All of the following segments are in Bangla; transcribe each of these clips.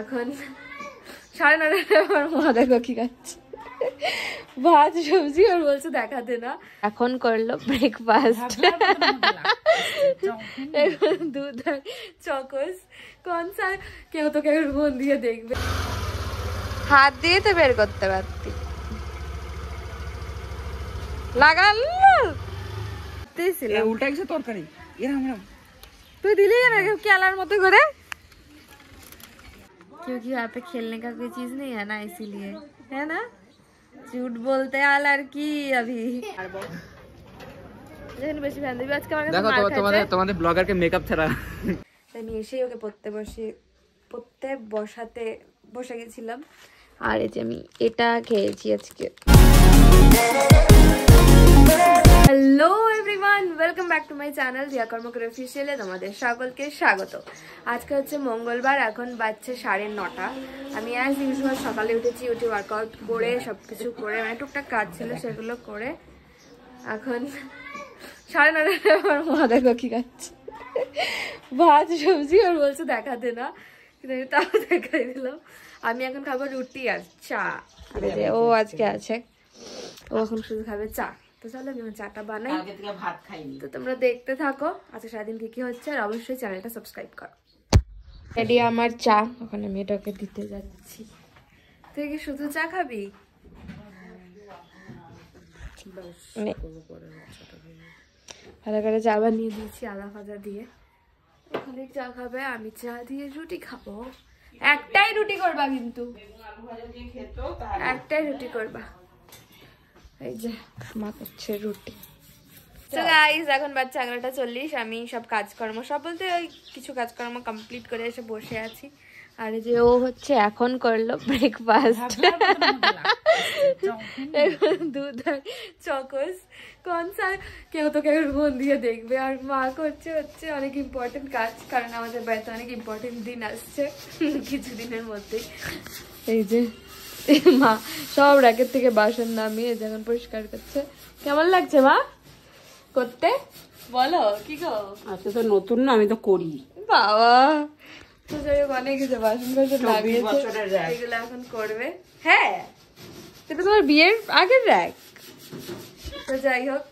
এখন 9:30 আমার মা দেখো কি খাচ্ছে, ভাত সবজি, আর বলছে দেখাতে না। এখন করলো ব্রেকফাস্ট, দুধ আর চকোস। কোন সা কেউ তো কেউ মন দিয়ে দেখবে, হাত দিয়ে তো বের করতে পারতি, লাগাল উল্টা গেছে তরকারি। তুই দিলি না কেলার মতো করে, क्योंकि यहाँ पे खेलने का कोई चीज नहीं है ना, इसीलिए है ना। झूठ बोलते हैं लड़की अभी। বেশি ফ্যান দিবি আজকে আমার কাছে। দেখো তোমাদের ব্লগারকে মেকআপ ছাড়া আমি এসেই ওকে পড়তে বসে গেছিলাম। আর এই যে আমি এটা খেয়েছি আজকে। Hello everyone, welcome back to my channel দিয়া কর্মকার অফিসিয়ালে তোমাদের সকলকে স্বাগত। আজকে হচ্ছে মঙ্গলবার, এখন বাজছে 9:30। আমি অ্যাজ ইউজুয়াল সকালে উঠে ওয়ার্কআউট করে সবকিছু করে, মানে টুকটাক কাজ ছিল সেগুলো করে এখন 9:30 আমার মা দেখো কি খাচ্ছে, ভাত সবজি, আর বলছে দেখাতে না, কিন্তু আমি তাও দেখাই দিলাম। আমি এখন খাবো রুটি আর চা। ও আজকে আছে, ও এখন শুধু খাবে চা। তো চলো আমি চাটা বানাই, তো তোমরা দেখতে থাকো আজকে সারাদিন কি কি হচ্ছে, আর অবশ্যই চ্যানেলটা সাবস্ক্রাইব করো। রেডি আমার চা, ওখানে আমি এটাকে দিতে যাচ্ছি। তুই কি শুধু চা খাবি? ভালো করে চা বানিয়ে দিয়েছি আদা ফাদা দিয়ে, ওখানে চা খাবে, আমি চা দিয়ে রুটি খাবো। একটাই রুটি করবা, কিন্তু একটাই রুটি করবা। এই যে মা করছে রুটি। তো গাইস এখন বাজছে 11:40। আমি সব কাজকর্ম সব বলতে ওই কিছু কাজকর্ম কমপ্লিট করে এসে বসে আছি। আর যে ও হচ্ছে এখন করলো ব্রেকফাস্ট, দুধ আর চকোস। কোন সা কেউ তো কেউ মন দিয়ে দেখবে। আর মা করছে অনেক ইম্পর্টেন্ট কাজ, কারণ আমাদের বাড়িতে অনেক ইম্পর্টেন্ট দিন আসছে কিছুদিনের মধ্যেই। এই যে মা সব র্যাকের থেকে বাসন নামিয়ে যখন পরিষ্কার করছে। কেমন লাগছে মা করতে, বলো? কি গো আজকে তো নতুন না, আমি তো করি বাবা। তো যাই হোক অনেক কিছু বাসন নামিয়েছে, এগুলো এখন করবে। হ্যাঁ এটা তোমার বিয়ের আগের র্যাক। তো যাই হোক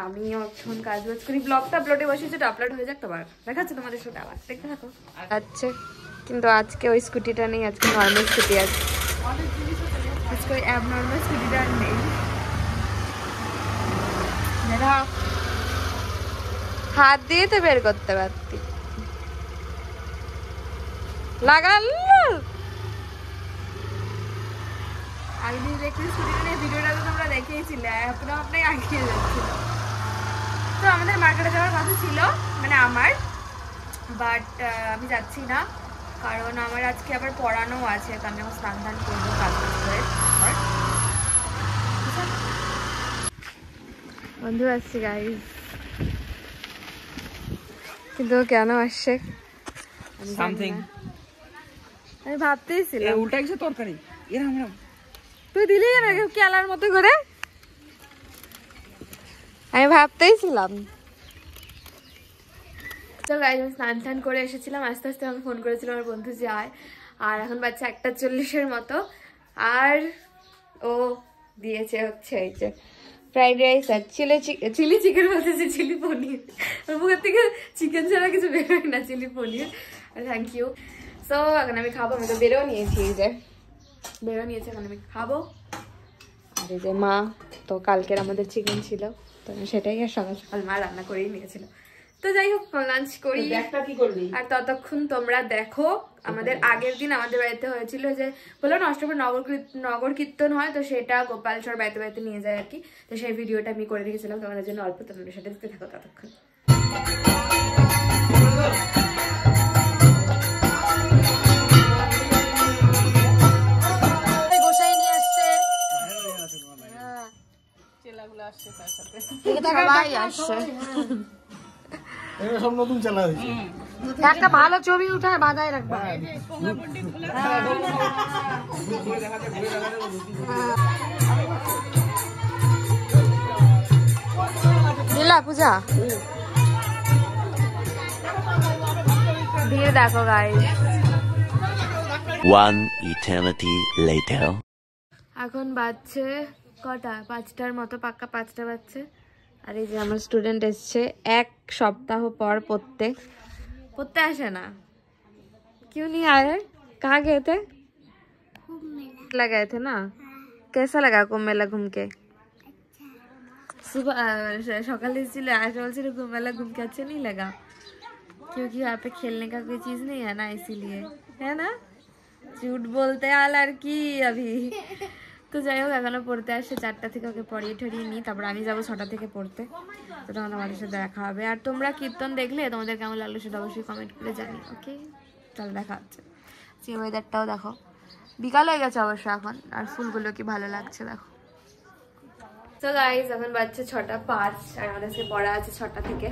আমি এখন কাজ বাজ করি, ব্লগটা আপলোডে বসেছি, আপলোড হয়ে যাক, তোমার দেখাচ্ছে তোমাদের সাথে আবার দেখতে থাকো। আচ্ছা কিন্তু আজকে ওই স্কুটিটা নেই, আজকে নর্মাল স্কুটি আছে। আজকে ওই অ্যাবনর্মাল স্কুটিটা নেই। হাত দিয়ে তো বের করতে পারতি, লাগাল। আমি ইলেকট্রিক স্কুটিটা নিয়ে ভিডিওটা তো তোমরা দেখেইছিলে, আপনা আপনি আগিয়ে যাচ্ছিল। তো আমাদের মার্কেটে যাওয়ার কথা ছিল, মানে আমার, বাট আমি যাচ্ছি না, কারণ আমার আজকে আবার পড়ানো আছে, কারণ আমি স্নান টান করবো কাজ করে। বন্ধু আসছে গাইস, কিন্তু কেন আসছে আমি ভাবতেইছিলাম। উল্টা গেছে তরকারি, তুই দিলি না কেলার মতো করে, আমি ভাবতেইছিলাম। তো গাইস আমি স্নান টান করে এসেছিলাম, আস্তে আস্তে আমি ফোন করেছিলাম আমার বন্ধু যে আয়। আর এখন বাচ্চা 1:40 মতো, আর ও দিয়েছে হচ্ছে এই যে ফ্রাইড রাইস আর চিলি চিকেন বলতেছে, চিলি পনির। ওর মুখের থেকে চিকেন ছাড়া কিছু বেরোয় না, চিলি পনির। আর থ্যাংক ইউ। সো এখন আমি খাবো, আমি তো বেরো নিয়েছি, এই যে বেরো নিয়েছি, এখন আমি খাবো। আর এই যে মা তো কালকের আমাদের চিকেন ছিল, তো সেটাই আর সকাল সকাল মা রান্না করেই নিয়েছিল। তো যাই হোক লাঞ্চ করি, আর ততক্ষণ তোমরা দেখো আমাদের আগের দিন আমাদের বাড়িতে হয়েছিল যে বললো না অষ্টমীর নগর কীর্তন হয়, তো সেটা গোপালচর বাড়িতে নিয়ে যায় আর কি। তো সেই ভিডিওটা আমি করে রেখেছিলাম তোমাদের জন্য অল্প, তোমাদের সাথে দেখতে থাকো ততক্ষণ। সব নতুন চালা হয়েছে, একটা ভালো ছবি উঠায় বাজায় রাখবা। দিলা পূজা ভিড় দেখো গাইস, One eternity later. এখন বাজছে কটা, 5টার মতো, পাক্কা 5টা বাজছে। আর এই যে আমার স্টুডেন্ট এসছে 1 সপ্তাহ পর পড়তে আসে না। क्यों नहीं आए? कहाँ गए थे? गए थे ना? कैसा लगा कुंभ मेला घूम के? सुबह सकाल आज कुंभ मेला घूम के अच्छा नहीं लगा क्योंकि यहाँ पे खेलने का कोई चीज नहीं है ना, इसीलिए, है ना? झूठ बोलते हैं लड़की अभी। তো যাই হোক এখনো পড়তে আসছে 4টা থেকে, ওকে পড়িয়ে ঠড়িয়ে নিই, তারপর আমি যাবো 6টা থেকে পড়তে। তো তখন আমাদের সাথে দেখা হবে। আর তোমরা কীর্তন দেখলে তোমাদের কেমন লাগলো সেটা অবশ্যই কমেন্ট করে জানি। ওকে, চলো দেখা হচ্ছে। যে ওয়েদারটাও দেখো, বিকাল হয়ে গেছে অবশ্য এখন, আর ফুলগুলো কি ভালো লাগছে দেখো। তো গাইজ এখন বাজছে 6:05 আর আমাদের আজকে পড়া আছে 6টা থেকে,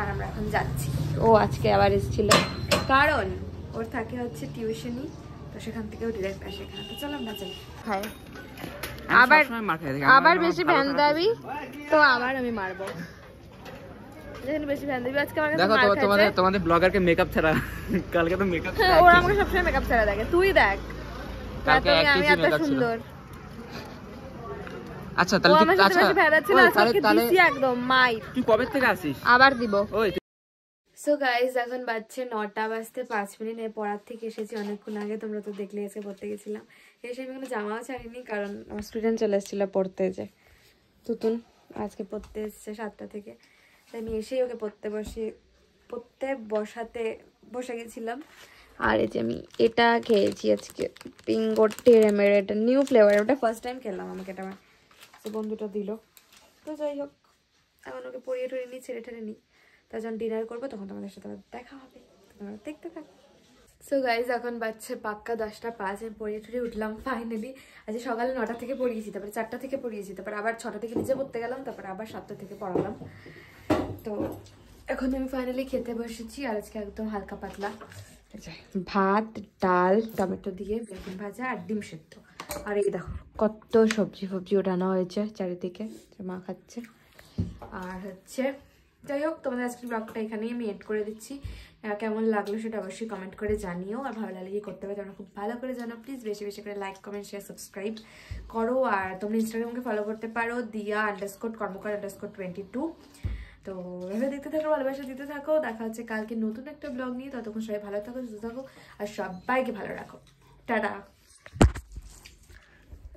আর আমরা এখন যাচ্ছি। ও আজকে আবার এসেছিল কারণ ওর থাকে হচ্ছে টিউশনি, তো সেখান থেকেও ডিরেক্ট আসে এখানে। তো চলো আমরা যাই। খাই আবার বেশি ভ্যান দাবি তো আবার আমি মারবো। বেশি ভ্যান দিবি আজকে আমার কাছে মার খাইছে। তোমাদের ব্লগারকে মেকআপ ছাড়া কালকে তো মেকআপ ওরা আমাকে সবসময় মেকআপ ছাড়া দেখে। তুই দেখ কালকে আমি এত সুন্দর। আচ্ছা তাহলে আচ্ছা আজকে দিছি একদম মাই। তুই কবে থেকে আসিস? আবার দিব। ওই সো গাইজ এখন বাজছে 9টা বাজতে 5 মিনিট। পড়ার থেকে এসেছি অনেকক্ষণ আগে, তোমরা তো দেখলে এসে পড়তে গেছিলাম। এসে আমি কোনো জামাও ছাড়িনি কারণ আমার স্টুডেন্ট চলে এসেছিলো পড়তে, যে তুতুন আজকে পড়তে এসছে 7টা থেকে। তাই আমি এসেই ওকে পড়তে বসে গেছিলাম। আর এই যে আমি এটা খেয়েছি আজকে, পিঙ্গো টেরেমের, এটা নিউ ফ্লেভার, ওটা ফার্স্ট টাইম খেলাম, আমাকে এটা আমার বন্ধুটা দিল। তো যাই হোক এখন ওকে পড়িয়ে টড়িয়ে নিই, ছেড়ে ঠেড়ে নিই, তার যখন ডিনার করবো তখন তোমাদের সাথে দেখা হবে, তোমরা দেখতে থাকো। সো গাইজ এখন বাজছে পাক্কা 10:05। আমি পড়িয়ে টড়িয়ে উঠলাম ফাইনালি। আজকে সকালে 9টা থেকে পড়িয়েছি, তারপরে 4টা থেকে পড়িয়েছি, তারপর আবার 6টা থেকে নিজে পড়তে গেলাম, তারপর আবার 7টা থেকে পড়ালাম। তো এখন আমি ফাইনালি খেতে বসেছি। আর আজকে একদম হালকা পাতলা ভাত, ডাল, টমেটো দিয়ে বেগুন ভাজা আর ডিম সেদ্ধ। আর এই দেখো কত সবজি ওঠানো হয়েছে চারিদিকে, মা খাচ্ছে। আর হচ্ছে যাই হোক তোমাদের আজকের ব্লগটা এখানেই আমি এড করে দিচ্ছি। কেমন লাগলো সেটা অবশ্যই কমেন্ট করে জানিও। আর ভালো লাগলে কি করতে হবে তোমরা খুব ভালো করে জানো। প্লিজ বেশি বেশি করে লাইক, কমেন্ট, শেয়ার, সাবস্ক্রাইব করো। আর তোমরা ইনস্টাগ্রামকে ফলো করতে পারো dia_কর্মকার_22। তো এভাবে দেখতে থাকো, ভালোবাসা দিতে থাকো। দেখা হচ্ছে কালকে নতুন একটা ব্লগ নিয়ে। ততক্ষণ সবাই ভালো থাকো, সুস্থ থাকো আর সবাইকে ভালো রাখো। টাটা।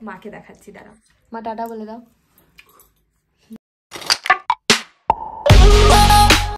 মাকে দেখাচ্ছি, দাঁড়াও মা, টাটা বলে দাও।